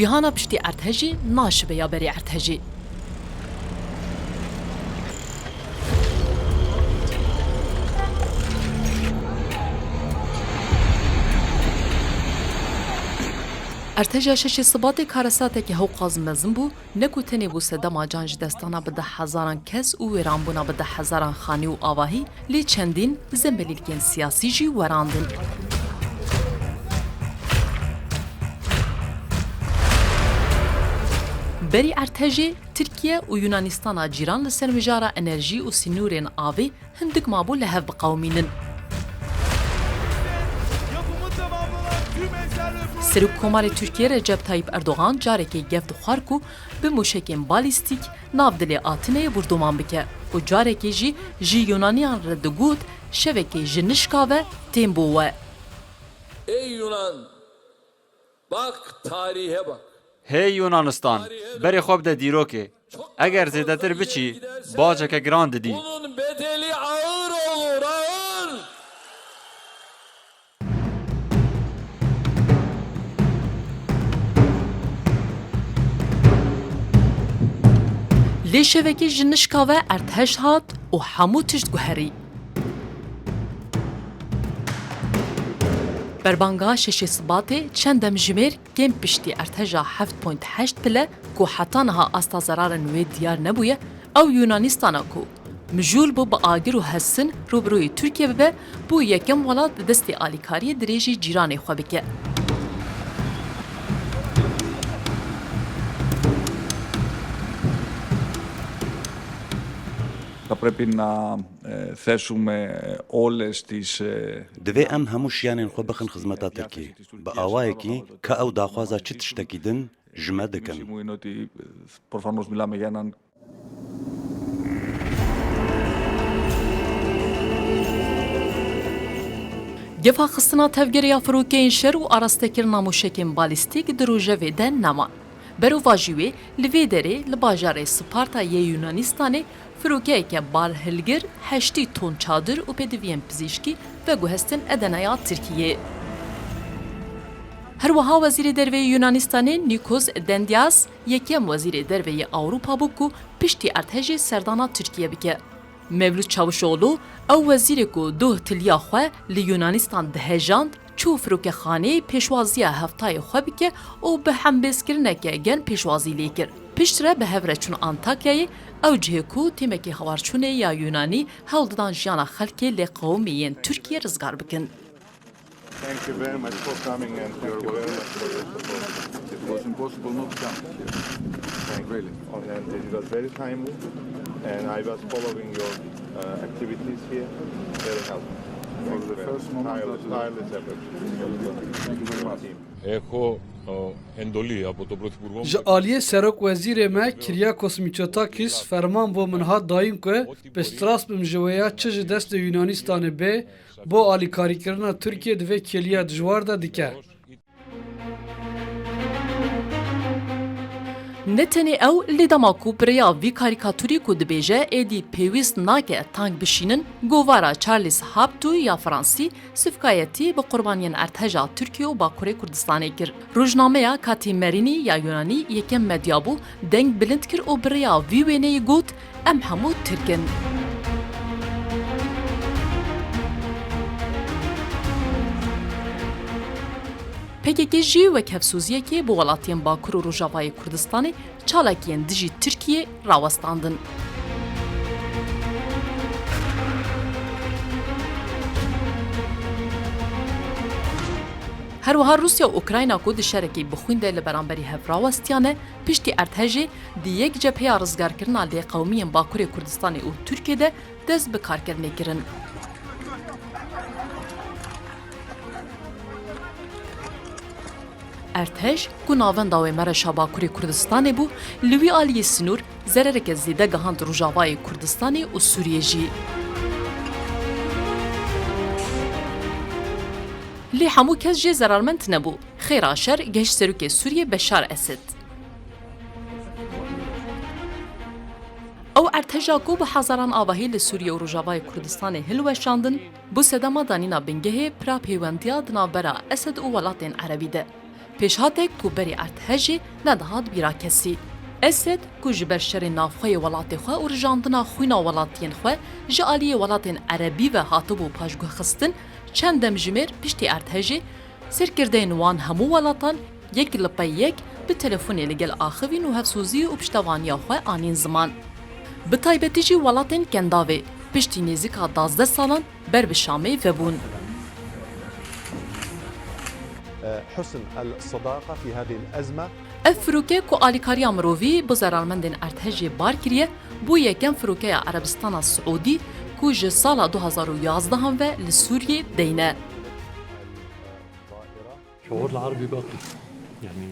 جیهانا پشتی ارتهجی ناشبه یا بری ارتهجی. ارتجا شش صباتی کارساته که هوقاز مزن بو نکوتنی بو سدما جانج دستانا بده هزاران کس و ویران بونا بده هزاران خانی و آواهی لی چندین زنبلیلگین سیاسی جی وراندن. بری ارتجی ترکیه و یونانستان جیران لسر مجارا انرژی و سینورین آوی هندک مابو لهف بقومینن. سروک کمال ترکیه رجب طایب اردوغان جارکی گفت خوارکو به موشکین بالیستیک ناو دلی آتنه بردومان بکه و جارکی جی یونانیان ردگود شوکی جنشکا و تیم بوه. Ey Yunan, bak tarihe bak. هی یونانستان بری خوب ده دیروکه اگر زیدتر بچی باجه که گراند دی Bunun bedeli ağır olur, ağır. لی شوکی جنشکا و ارتهش هات و همو تشت گوهری. بربانگا شش صباتی چندم جمیر کم پشتی ارتجا 7.8 پله کو حتی نها استا زرار نوی دیار نبویه او یونانستانا کو مجول بو با آگر و حسن روبروی ترکیه ببه بو یکم ولاد دستی آلیکاری دریجی جیران خوابکه. Θα πρέπει να θέσουμε όλες τις... دوی ام هموشیانین خو بخن خدمتا ترکی با آوایکی که او داخوازا چی تشتکیدن جمع دکن. μου είναι ότι προφανώς μιλάμε για έναν گفا خستنا تفگیریا فروکین شر و آراستکرنا موشکین بالیستیک دروژه ویدن نما. برو واجوی لویدری لباجار سپارتا ی یونانستانی فروکه که بال هلگر 8 تن چادر و پدویم پزیشکی و گوهستن ادنایا ترکیه. هر وها وزیر دروی یونانستانی نیکوز دندیاس یکیم وزیر دروی اوروپا بو پشتی ارتهج سردانا ترکیه بکه. مولود چاوشوغلو او وزیر کو دو تلیا خو لی یونانستان دهجاند چو فروکه خانه پیشوازی هفتای خو بکه او به هم بسکرنه که گن پیشوازی لیکر. پشتره به هفره چون آنتاکیای او جه کو تیمکی خوارچونه یا یونانی هولدان جیانا خلکی لی قومیین ترکیه رزگار بکن. Thank you very much for coming and you're very much for your support. It was impossible not to come here. Thank you. Really. And it was very timely and I was following your activities here. Very helpful. From the first moment. Tireless effort. Thank you very much. Έχω εντολή από τον Πρωθυπουργό. Ji aliyê Serok Wezîrê me Kyriakos Mitsotakis ferman bo min hat dayîn ku bi Strasbûrg ji weya çi ji destê Yunanistanê bê bo alîkarîkirina Tirkiye di vê kêliya dijwar de dike. نتنی او لیدما کو پریا وی کاریکاتوری کو دبیجه ایدی پیوست ناکه تانگ بشینن گووارا چارلز هابتو یا فرانسی سفکایتی به قربانیان ارتجا ترکیه و باکوره کردستانه کر. روزنامه یا کاتی مرینی یا یونانی یکم مدیابو دنگ بلند کر و بریا وی وینه گوت ام همو ترکن. PKK جی و کفسوزیه که با ولاتین باکور و روژاوای کردستانی چالاکین دیجی ترکیه راوستاندن. هر وها روسیا و اوکراینا کو د شرکی بخوینده لبرانبری هفراوستیانه پشتی ارتهجی دی یک جبهه رزگار کرنا لی قومی باکور کردستانی و ترکیه ده دست به کار کرنه کرن. ارتش کو ناوندا و مرشا باکوری کردستان بو لوی آلی سنور زررک زیده گهاند روجاوای کردستان و سوریه جی. لی همو کس جی زرارمند نبو خیر آشر گشت سروک سوریه بشار اسد. او ارتجا کو به هزاران آواهی لسوریه و روجاوای کردستان هلو شاندن بو سدما دانینا بنگه پرا پیوندیا دنابرا اسد و ولاتین عربی ده. پێشهاتێک ku berê erdhejê nedihad bîra kesî. Esed ku ji ber şerê navxweyê welatê xwe û rijandina xwîna welatiyên xwe ji aliyê welatên erebî ve hatibû paşguhxistin, çend demjimêr piştî erdhejê, serkirdeyên wan hemû welatan yek li pey yek bi telefonê li gel axivîn û hevsûzî û piştevaniya xwe anîn ziman. Bi taybetî jî welatên Kendavê piştî nêzîka 12 salan ber bi Şamê vebûn. حسن الصداقة في هذه الأزمة. Ev firûke ku alîkariya mirovî bi zerarmendên erdhejê bar kiriye, bû yekem firûkeya Erebistana Siûdî ku ji sala 2011 ve li Sûriyê deyne.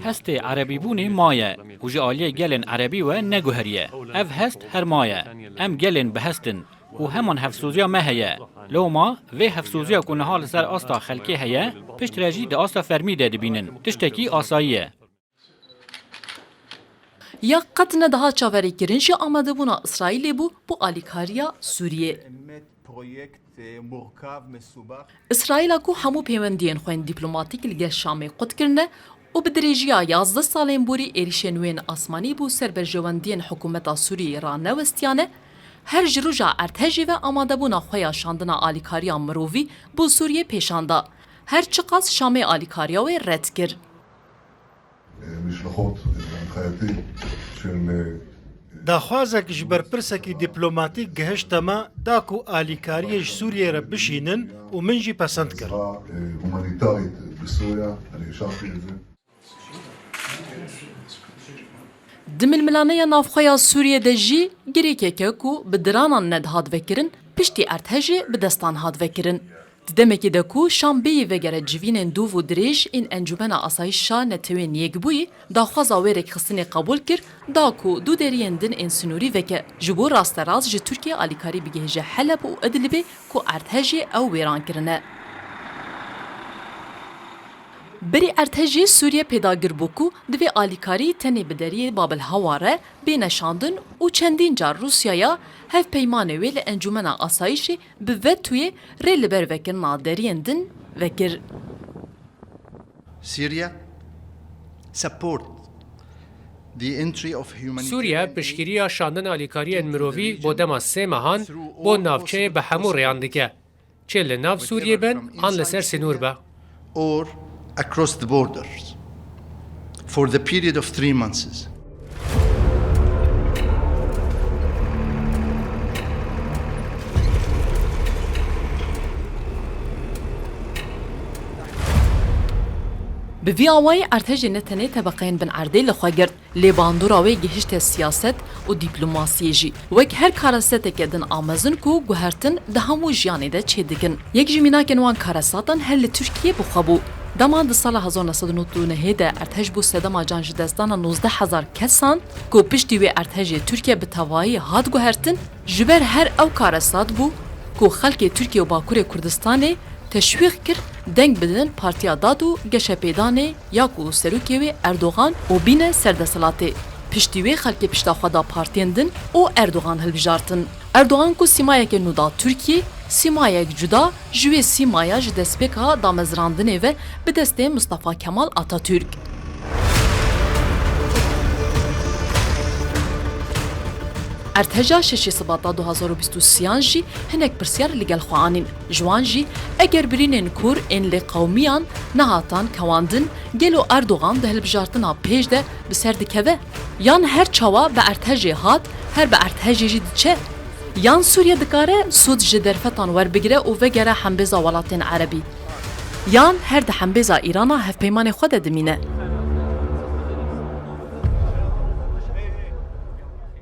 هەستێ عەرەبیبوونê maye û ji aliyê gelên erebî we neguheriye. Ev hest her maye. Em gelên bihestin û heman hevsûziya me heye. Loma vê hevsûziya ku niha li ser asta xelkê heye, pişt re jî di asta fermî de dibînin. Tiştekî asayî ye. Ya qet nedaha çaverêkirin jî amadebûna İsraîlê bû bu alîkariya Sûriyê. İsraîla ku hemû pêwendiyên xwe dîplomatîk li gel Şamê qut kirine û bi dirêjiya 11 salên borî êrişên wên asmanî bû ser berjewendiyên hikûmeta Sûriyê ra newestiyane, her ji roja erdhejê ve amadebûna xwe ya şandina alîkariya mirovî bû Sûriyê pêşanda. Her çi qas Şamê alîkariya wê red kir. داخوازek ji ber pirsekî dîplomatîk gihişte me da ku alîkariyê ji Sûriyê re bişînin û min jî pesend kir. Di milmilaneya navxweya Sûriyê de jî girêkeke ku bi diranan ned hat vekirin, piştî erdhejê bi destan hat vekirin. Di demekê de ku Şam bêyî vegere civînên dûv û dirêj ên Encûmena Asayişa Netewên Yekbûyî daxwaza wê rêkxistinê qebûl kir, da ku dû deriyên din ên sinûrî veke ji bo rasteraz ji Tirkiye alîkarî bigihêje Heleb û Idlibê ku erdhejê ew wêran kirine. Berê erdhejê Sûriye pêdagir bû ku divê alîkarî tenê bi deriyê Babelhewa re bê neşandin û çendîn car Rûsyaya hevpeymanê wê li Encûmena Asayişê bi vetûyê rê li ber vekirina deriyên din vekir. Syria support the entry of humanitarian. Sûriye piştgiriya şandina alîkariyên mirovî bo dema sê mehan bo navçeyê bi hemû rêyan dike. Çê li nav Sûriyê bin an li ser sinûr be. Or across the borders for the period of 3 months. Bi vî awayê erdhejê ne tenê tebeqeyên bin erdê li xwe girt, lê bandora wê gihîşte siyaset û dîplomasiyê jî. Wek her karaseteke din amezin ku guhertin di hemû jiyanê de çê dikin. Yek ji mînakên wan karasatan her li Tirkiye bixwe bû. Dema di sala 1999 de erdhej bû sedema can ji destana 19,000 kesan ku piştî wê erdhejê Tirkiye bi tevahî hat guhertin, ji ber her ew karasat bû ku xelkê Tirkiye û Bakurê Kurdistanê teşwîq kir deng bidin Partiya Dad û Geşepêdanê ya ku serokê wê Erdogan û bîne serdeshilatê. Piştî wê xelkê pişta xwe da partiyên din û Erdogan hilbijartin. Erdogan ku sîmayekê nû da Tirkiye, sîmayek cuda ji wê sîmaya ji destpêka damezrandinê ve bi destê Mustafa Kemal Atatürk. Erdheja şeşê Sibata 2023 jî hinek pirsyar li gel xwe anîn. Ji wan jî eger birînên Kur ên lê qewmiyan nehatan kewandin, gelo Erdogan di hilbijartina pêş de bi ser dikeve? Yan her çawa bi erdhejê hat, her bi erdhejê jî diçe? Yan Sûriye dikare Sûd ji derfetan werbigire û vegere hembêza welatên erebî? Yan her di hembêza Îrana hevpeymanê xwe de dimîne?